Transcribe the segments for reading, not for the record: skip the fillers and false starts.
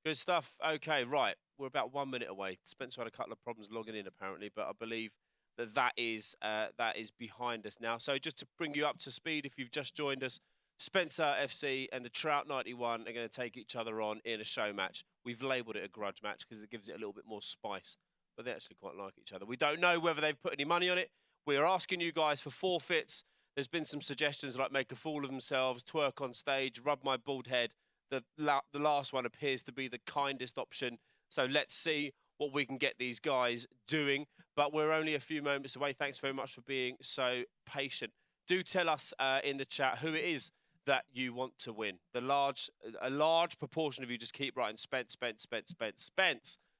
Good stuff. Okay, right. We're about 1 minute away. Spencer had a couple of problems logging in apparently, but I believe that is behind us now. So just to bring you up to speed, if you've just joined us, Spencer FC and the Trout 91 are going to take each other on in a show match. We've labelled it a grudge match because it gives it a little bit more spice, but they actually quite like each other. We don't know whether they've put any money on it. We are asking you guys for forfeits. There's been some suggestions like make a fool of themselves, twerk on stage, rub my bald head. The last one appears to be the kindest option. So let's see what we can get these guys doing. But we're only a few moments away. Thanks very much for being so patient. Do tell us in the chat who it is that you want to win. A large proportion of you just keep writing Spence.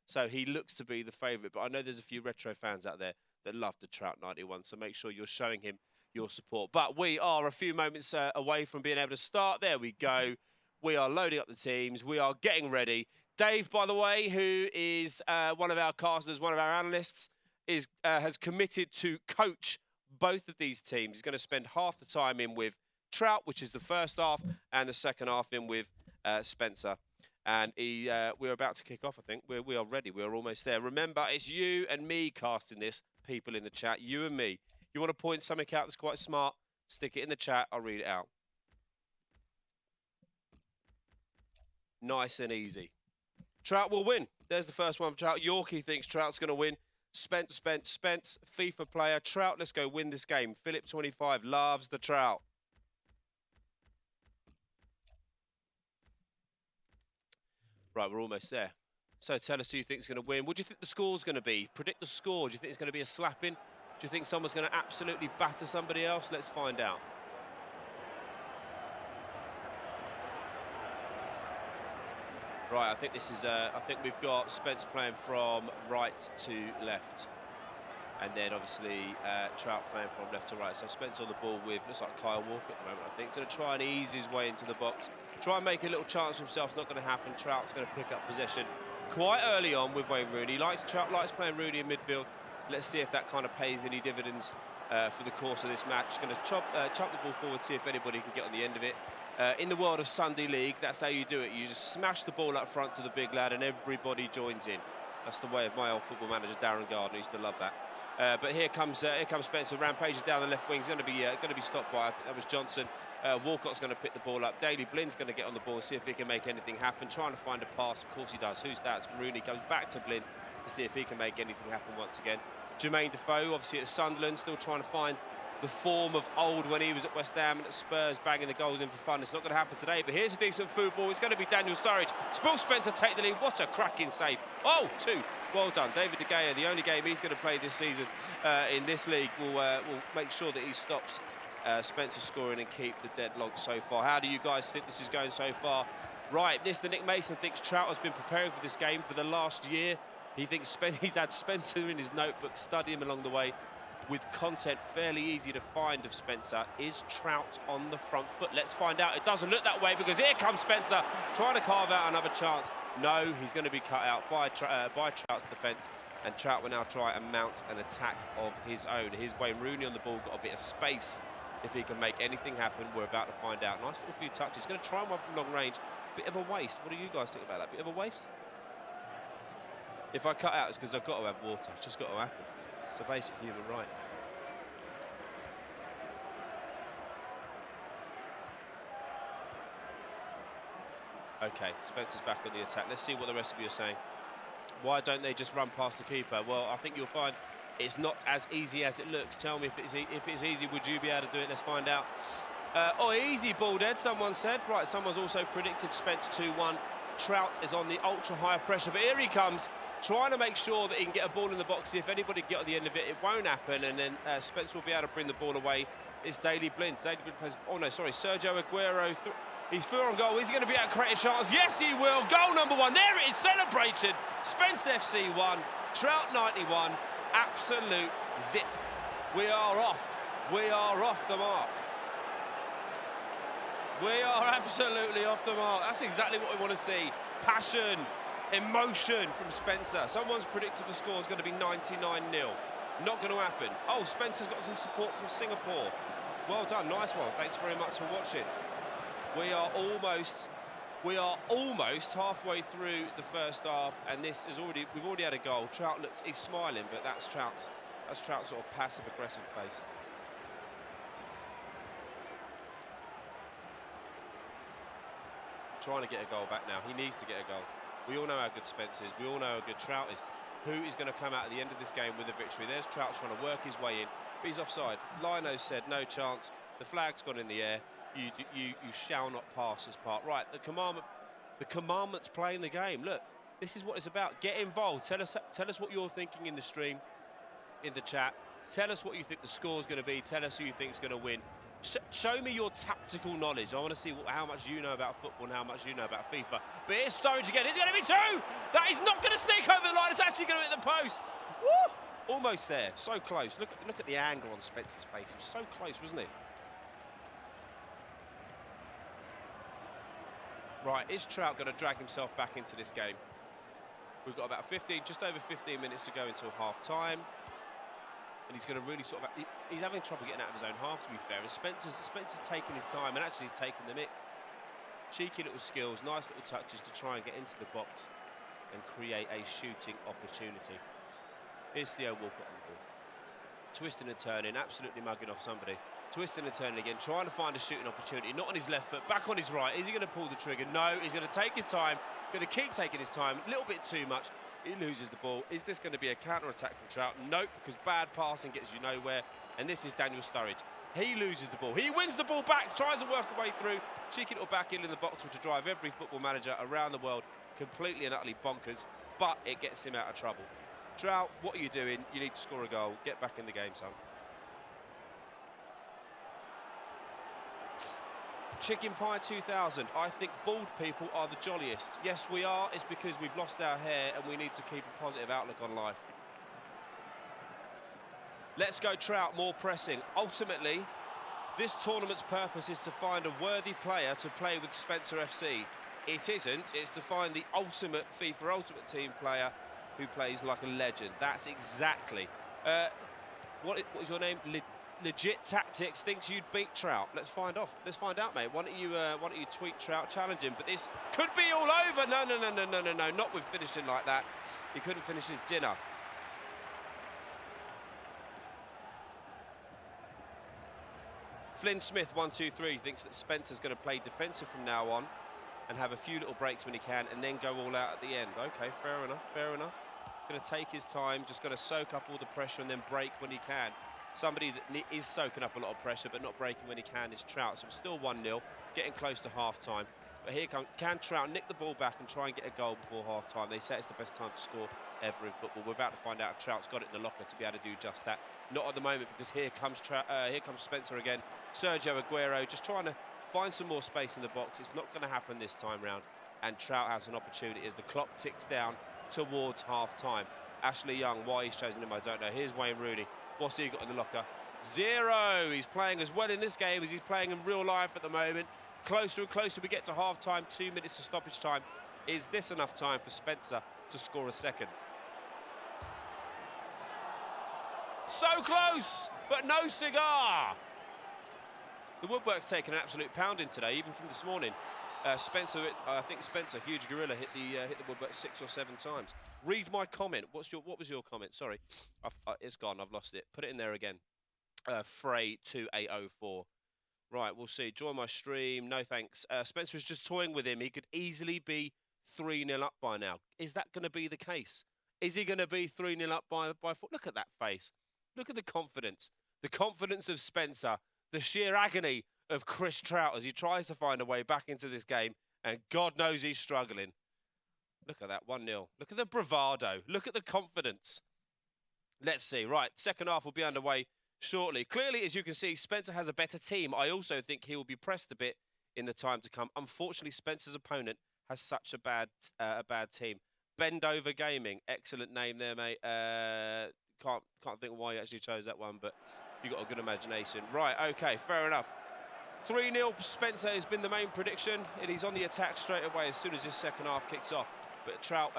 So he looks to be the favourite. But I know there's a few retro fans out there that love the Trout 91. So make sure you're showing him your support. But we are a few moments away from being able to start. There we go. We are loading up the teams. We are getting ready. Dave, by the way, who is one of our casters, one of our analysts, has committed to coach both of these teams. He's going to spend half the time in with Trout, which is the first half, and the second half in with Spencer. And we're about to kick off, I think. We are ready. We are almost there. Remember, it's you and me casting this, people in the chat. You and me. You want to point something out that's quite smart, stick it in the chat. I'll read it out. Nice and easy. Trout will win. There's the first one for Trout. Yorkie thinks Trout's going to win. Spence, FIFA player. Trout, let's go win this game. Philip 25 loves the Trout. Right, we're almost there. So tell us who you think is going to win. What do you think the score's going to be? Predict the score. Do you think it's going to be a slapping? Do you think someone's going to absolutely batter somebody else? Let's find out. Right, I think this is. I think we've got Spence playing from right to left, and then obviously Trout playing from left to right. So Spence on the ball with looks like Kyle Walker at the moment. I think going to try and ease his way into the box, try and make a little chance for himself. It's not going to happen. Trout's going to pick up possession quite early on with Wayne Rooney. Trout likes playing Rooney in midfield. Let's see if that kind of pays any dividends for the course of this match. Going to chop the ball forward, see if anybody can get on the end of it. In the world of Sunday League, that's how you do it. You just smash the ball up front to the big lad and everybody joins in. That's the way of my old football manager, Darren Gardner. Used to love that. But here comes Spencer. Rampages down the left wing. He's going to be stopped by, I think that was Johnson. Walcott's going to pick the ball up. Daley Blynn's going to get on the ball and see if he can make anything happen. Trying to find a pass. Of course he does. Who's that? It's Rooney. Goes back to Blinn to see if he can make anything happen once again. Jermaine Defoe, obviously at Sunderland, still trying to find the form of old when he was at West Ham and at Spurs, banging the goals in for fun. It's not going to happen today, but here's a decent football. It's going to be Daniel Sturridge. Will Spencer take the lead? What a cracking save. Oh, 2. Well done. David De Gea, the only game he's going to play this season in this league, will make sure that he stops Spencer scoring and keep the deadlock so far. How do you guys think this is going so far? Right, Mr. Nick Mason thinks Trout has been preparing for this game for the last year. He thinks he's had Spencer in his notebook, studying him along the way, with content fairly easy to find of Spencer. Is Trout on the front foot? Let's find out. It doesn't look that way because here comes Spencer trying to carve out another chance. No, he's going to be cut out by Trout's defence, and Trout will now try and mount an attack of his own. Here's Wayne Rooney on the ball, got a bit of space. If he can make anything happen, we're about to find out. Nice little few touches. He's going to try one from long range. Bit of a waste. What do you guys think about that? Bit of a waste? If I cut out, it's because I've got to have water. It's just got to happen. It's a basic human right. Okay, Spencer's back on the attack. Let's see what the rest of you are saying. Why don't they just run past the keeper? Well, I think you'll find it's not as easy as it looks. Tell me if it's easy, would you be able to do it? Let's find out. Oh, easy, bald head, someone said. Right, someone's also predicted Spence 2-1. Trout is on the ultra high pressure, but here he comes, trying to make sure that he can get a ball in the box. See if anybody can get on the end of it. It won't happen, and then Spence will be able to bring the ball away. It's Daley Blinn. Oh no, sorry, Sergio Aguero. He's through on goal. Is he going to be able to create a chance? Yes, he will. Goal number 1. There it is. Celebration. Spence FC 1. Trout 91. Absolute zip. We are off. We are off the mark. We are absolutely off the mark. That's exactly what we want to see. Passion, emotion from Spencer. Someone's predicted the score is going to be 99-0. Not going to happen. Oh, Spencer's got some support from Singapore. Well done. Nice one. Thanks very much for watching. We are almost We are almost halfway through the first half, and we've already had a goal. Trout he's smiling, but that's Trout's sort of passive-aggressive face. Trying to get a goal back now. He needs to get a goal. We all know how good Spence is. We all know how good Trout is. Who is going to come out at the end of this game with a victory? There's Trout trying to work his way in. But he's offside. Lino said no chance. The flag's gone in the air. You shall not pass this part. Right, the commandment's playing the game. Look, this is what it's about. Get involved. Tell us what you're thinking in the stream, in the chat. Tell us what you think the score's going to be. Tell us who you think's going to win. Show me your tactical knowledge. I want to see how much you know about football and how much you know about FIFA. But here's Sturridge again. It's going to be two. That is not going to sneak over the line. It's actually going to hit the post. Woo! Almost there. So close. Look at the angle on Spence's face. It was so close, wasn't it? Right, is Trout going to drag himself back into this game? We've got about just over 15 minutes to go until half-time. And he's going to really sort of... He's having trouble getting out of his own half, to be fair. And Spencer's taking his time, and actually he's taking the mick. Cheeky little skills, nice little touches to try and get into the box and create a shooting opportunity. Here's Theo Walcott on the ball. Twisting and turning, absolutely mugging off somebody. Twisting and turning again, trying to find a shooting opportunity. Not on his left foot, back on his right. Is he going to pull the trigger? No, he's going to take his time. Going to keep taking his time. A little bit too much. He loses the ball. Is this going to be a counter-attack from Trout? Nope, because bad passing gets you nowhere. And this is Daniel Sturridge. He loses the ball. He wins the ball back, tries to work a way through. Cheeky little back in the box, which will drive every football manager around the world completely and utterly bonkers. But it gets him out of trouble. Trout, what are you doing? You need to score a goal. Get back in the game, son. Chicken Pie 2000. I think bald people are the jolliest. Yes, we are. It's because we've lost our hair and we need to keep a positive outlook on life. Let's go, Trout. More pressing. Ultimately, this tournament's purpose is to find a worthy player to play with Spencer FC. It isn't. It's to find the ultimate FIFA Ultimate Team player who plays like a legend. That's exactly. What is your name? Legit Tactics thinks you'd beat Trout. Let's find out, mate. Why don't you tweet Trout, challenge him? But this could be all over. No. Not with finishing like that. He couldn't finish his dinner. Flynn Smith 123 thinks that Spencer's going to play defensive from now on and have a few little breaks when he can, and then go all out at the end. Okay, fair enough. Going to take his time, just going to soak up all the pressure and then break when he can. Somebody that is soaking up a lot of pressure but not breaking when he can is Trout. So we're still 1-0, getting close to half-time. But here comes, can Trout nick the ball back and try and get a goal before half-time? They say it's the best time to score ever in football. We're about to find out if Trout's got it in the locker to be able to do just that. Not at the moment, because here comes Spencer again. Sergio Aguero just trying to find some more space in the box. It's not going to happen this time round. And Trout has an opportunity as the clock ticks down towards half-time. Ashley Young, why he's chosen him, I don't know. Here's Wayne Rooney. What's he got in the locker? 0. He's playing as well in this game as he's playing in real life at the moment. Closer and closer we get to half-time, 2 minutes to stoppage time. Is this enough time for Spencer to score a second? So close, but no cigar. The woodwork's taken an absolute pounding today, even from this morning. I think Spencer, huge gorilla, hit the woodwork 6 or 7 times. Read my comment. What was your comment? Sorry, it's gone. I've lost it. Put it in there again. Frey 2804. Right, we'll see. Join my stream. No thanks. Spencer is just toying with him. He could easily be 3-0 up by now. Is that going to be the case? Is he going to be 3-0 up by 4? Look at that face. Look at the confidence. The confidence of Spencer. The sheer agony of Chris Trout as he tries to find a way back into this game, and God knows he's struggling. Look at that, 1-0. Look at the bravado. Look at the confidence. Let's see. Right, second half will be underway shortly. Clearly, as you can see, Spencer has a better team. I also think he will be pressed a bit in the time to come. Unfortunately, Spencer's opponent has such a bad team. Bend Over Gaming, excellent name there, mate. Can't think why you actually chose that one, but you got a good imagination. Right, okay, fair enough. 3-0 Spencer has been the main prediction, and he's on the attack straight away as soon as this second half kicks off. But Trout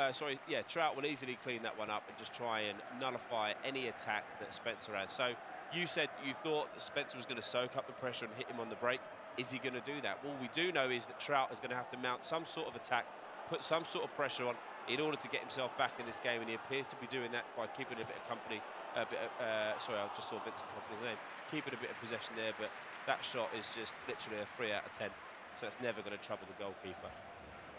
will easily clean that one up and just try and nullify any attack that Spencer has. So You said you thought that Spencer was going to soak up the pressure and hit him on the break. Is he going to do that? All we do know is that Trout is going to have to mount some sort of attack, put some sort of pressure on in order to get himself back in this game, and he appears to be doing that by keeping a bit of company. Sorry, I just saw Vincent Company's name. Keeping a bit of possession there, but that shot is just literally a 3 out of 10. So that's never going to trouble the goalkeeper.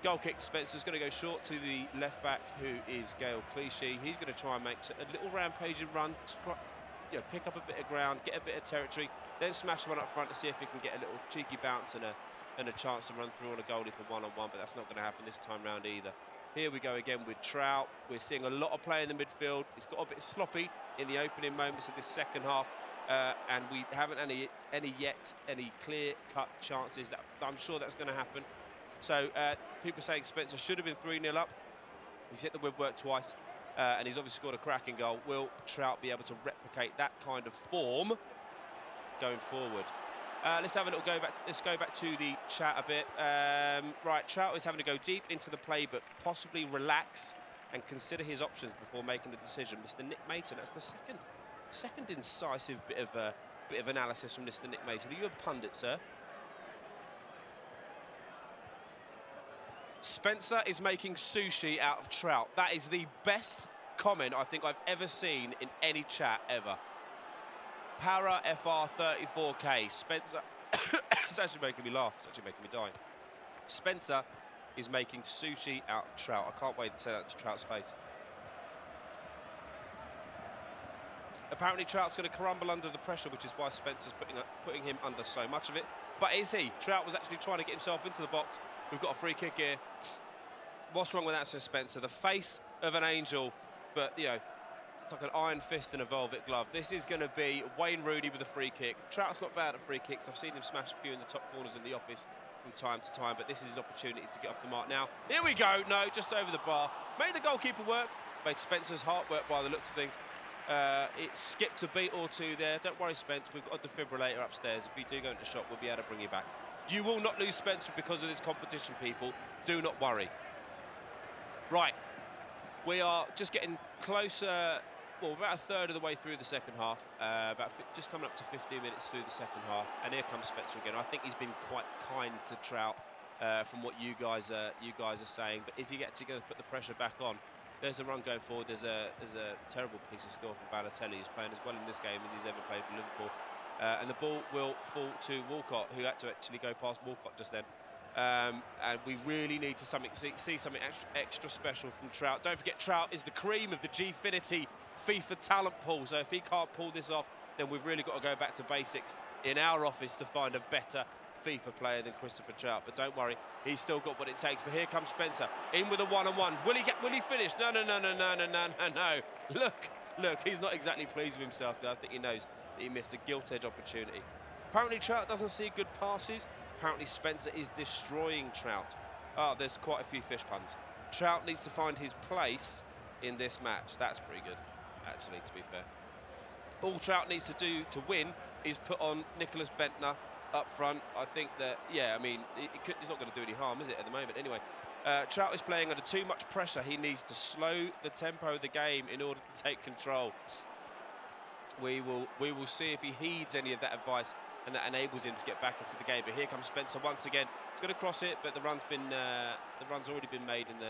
Goal kick to Spencer's going to go short to the left back, who is Gael Clichy. He's going to try and make a little rampaging run, to, pick up a bit of ground, get a bit of territory, then smash one up front to see if he can get a little cheeky bounce and a chance to run through on a goalie for one-on-one, but that's not going to happen this time round either. Here we go again with Trout. We're seeing a lot of play in the midfield. It's got a bit sloppy in the opening moments of this second half, and we haven't any clear-cut chances. I'm sure that's going to happen. So people saying Spencer should have been 3-0 up. He's hit the woodwork twice, and he's obviously scored a cracking goal. Will Trout be able to replicate that kind of form going forward? Let's have a little go back. Let's go back to the chat a bit. Right, Trout is having to go deep into the playbook, possibly relax and consider his options before making the decision. Mr. Nick Mason, that's the second incisive bit of analysis from Mr. Nick Mason. Are you a pundit, sir? Spencer is making sushi out of Trout. That is the best comment I think I've ever seen in any chat ever. Para FR34K. Spencer. It's actually making me laugh. It's actually making me die. Spencer is making sushi out of Trout. I can't wait to say that to Trout's face. Apparently Trout's going to crumble under the pressure, which is why Spencer's putting him under so much of it. But is he? Trout was actually trying to get himself into the box. We've got a free kick here. What's wrong with that, Sir Spencer? The face of an angel, but, it's like an iron fist in a velvet glove. This is going to be Wayne Rooney with a free kick. Trout's not bad at free kicks. I've seen him smash a few in the top corners in the office from time to time, but this is his opportunity to get off the mark now. Here we go. No, just over the bar. Made the goalkeeper work. Made Spencer's heart work by the looks of things. It skipped a beat or two there. Don't worry, Spence. We've got a defibrillator upstairs. If you do go into shock, we'll be able to bring you back. You will not lose Spencer because of this competition, people. Do not worry. Right. We are just getting closer. Well, about a third of the way through the second half. Just coming up to 15 minutes through the second half. And here comes Spencer again. I think he's been quite kind to Trout from what you guys are saying. But is he actually going to put the pressure back on? There's a run going forward. There's a terrible piece of skill from Balotelli, who's playing as well in this game as he's ever played for Liverpool. And the ball will fall to Walcott, who had to actually go past Walcott just then. And we really need to see something extra special from Trout. Don't forget, Trout is the cream of the Gfinity FIFA talent pool. So if he can't pull this off, then we've really got to go back to basics in our office to find a better FIFA player than Christopher Trout. But don't worry, he's still got what it takes. But here comes Spencer in with a one-on-one. Will he finish? No. Look, he's not exactly pleased with himself. I think he knows that he missed a gilt-edge opportunity. Apparently Trout doesn't see good passes. Apparently Spencer is destroying Trout. Oh, there's quite a few fish puns. Trout needs to find his place in this match. That's pretty good, actually, to be fair. All Trout needs to do to win is put on Nicholas Bentner up front. I think that, it's not going to do any harm, is it, at the moment? Anyway, Trout is playing under too much pressure. He needs to slow the tempo of the game in order to take control. We will see if he heeds any of that advice and that enables him to get back into the game. But here comes Spencer once again. He's going to cross it, but the run's already been made, and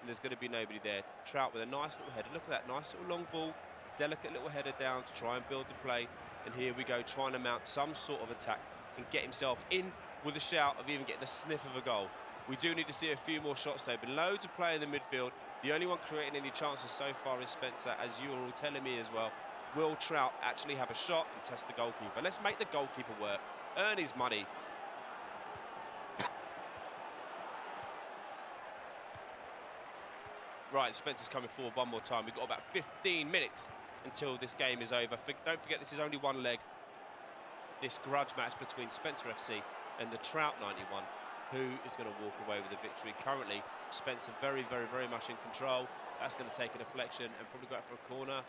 there's going to be nobody there. Trout with a nice little header. Look at that nice little long ball, delicate little header down to try and build the play. And here we go, trying to mount some sort of attack and get himself in with a shout of even getting a sniff of a goal. We do need to see a few more shots though, but loads of play in the midfield. The only one creating any chances so far is Spencer, as you are all telling me as well. Will Trout actually have a shot and test the goalkeeper? Let's make the goalkeeper work, earn his money. Right, Spencer's coming forward one more time. We've got about 15 minutes until this game is over. Don't forget, this is only one leg. This grudge match between Spencer FC and the Trout 91. Who is going to walk away with the victory? Currently, Spencer very, very, very much in control. That's going to take a deflection and probably go out for a corner.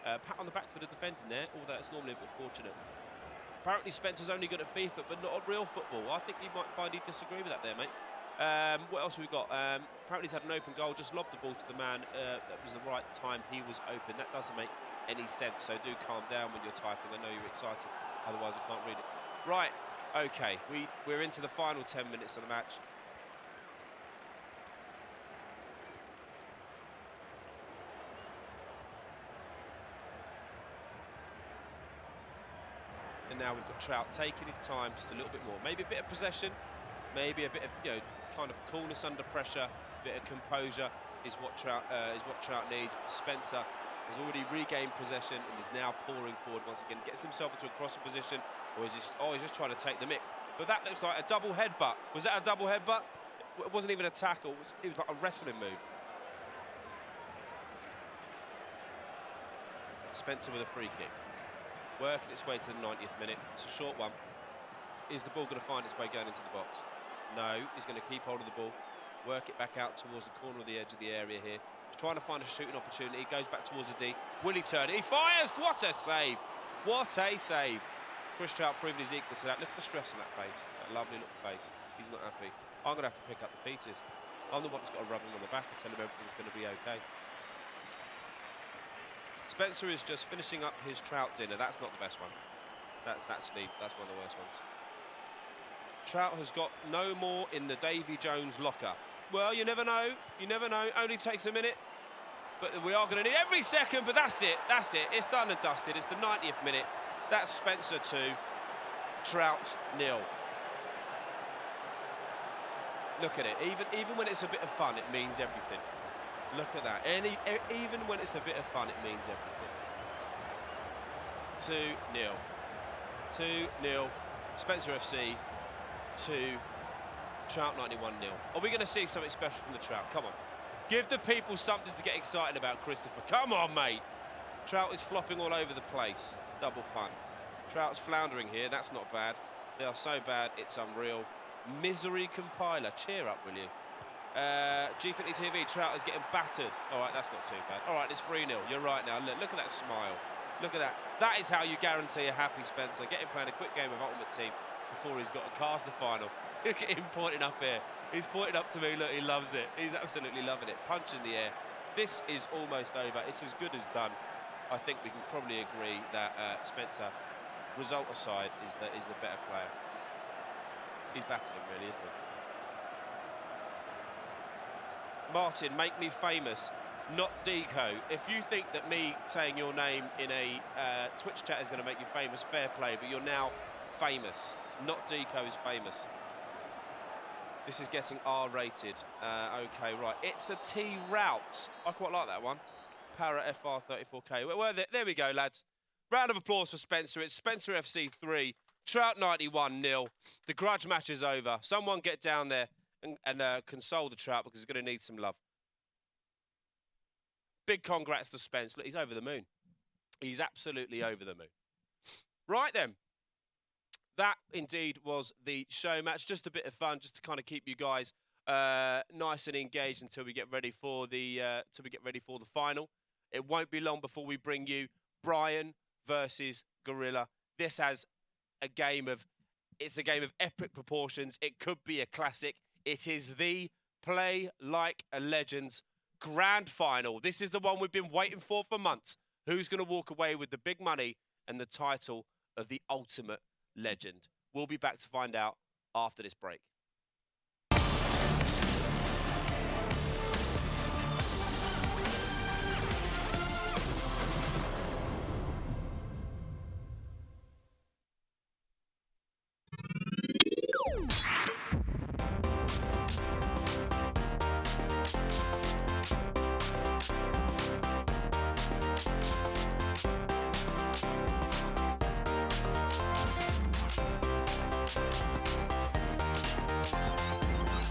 Pat on the back for the defending there, although it's normally a bit fortunate. Apparently Spencer's only good at FIFA, but not at real football. I think you might find he'd disagree with that there, mate. What else have we got? Apparently he's had an open goal, just lobbed the ball to the man. That was the right time he was open. That doesn't make any sense. So do calm down when you're typing. I know you're excited, otherwise I can't read it. Right, okay, we're into the final 10 minutes of the match. And now we've got Trout taking his time just a little bit more. Maybe a bit of possession, maybe a bit of, kind of coolness under pressure, a bit of composure is what Trout needs. Spencer has already regained possession and is now pouring forward once again. Gets himself into a crossing position, or is he's just trying to take the mick. But that looks like a double headbutt. Was that a double headbutt? It wasn't even a tackle. It was like a wrestling move. Spencer with a free kick. Working its way to the 90th minute. It's a short one. Is the ball going to find its way going into the box? No, he's going to keep hold of the ball. Work it back out towards the corner of the edge of the area here. He's trying to find a shooting opportunity. He goes back towards the D. Will he turn it? He fires! What a save! What a save! Chris Trout proving he's equal to that. Look at the stress on that face. That lovely little face. He's not happy. I'm going to have to pick up the pieces. I'm the one that's got to rub him on the back and tell him everything's going to be okay. Spencer is just finishing up his Trout dinner. That's not the best one. That's one of the worst ones. Trout has got no more in the Davy Jones locker. Well, you never know. You never know. Only takes a minute. But we are going to need every second. But that's it. That's it. It's done and dusted. It's the 90th minute. That's Spencer 2, Trout 0. Look at it. Even when it's a bit of fun, it means everything. Look at that. Even when it's a bit of fun, it means everything. 2-0. 2-0. Spencer FC 2. Trout 91 0. Are we going to see something special from the Trout? Come on. Give the people something to get excited about, Christopher. Come on, mate. Trout is flopping all over the place. Double punt. Trout's floundering here. That's not bad. They are so bad, it's unreal. Misery compiler. Cheer up, will you? Gfinity TV, Trout is getting battered. All right, that's not too bad. All right, it's 3-0. You're right now. Look at that smile. Look at that. That is how you guarantee a happy Spencer. Get him playing a quick game of Ultimate Team before he's got to cast the final. Look at him pointing up here. He's pointing up to me. Look, he loves it. He's absolutely loving it. Punch in the air. This is almost over. It's as good as done. I think we can probably agree that Spencer, result aside, is the better player. He's batting him, really, isn't he? Martin, make me famous, not Deco. If you think that me saying your name in a Twitch chat is going to make you famous, fair play, but you're now famous. Not Deco is famous. This is getting R-rated. Okay, right. It's a T-Route. I quite like that one. Para FR34K. Well, there we go, lads. Round of applause for Spencer. It's Spencer FC 3, Trout 91 0. The grudge match is over. Someone get down there and console the Trout because he's going to need some love. Big congrats to Spence. Look, he's over the moon. He's absolutely over the moon. Right then. That indeed was the show match. Just a bit of fun, just to kind of keep you guys nice and engaged until we get ready for the final. It won't be long before we bring you Brian versus Gorilla. This has it's a game of epic proportions. It could be a classic. It is the Play Like a Legends grand final. This is the one we've been waiting for months. Who's going to walk away with the big money and the title of the ultimate legend? We'll be back to find out after this break.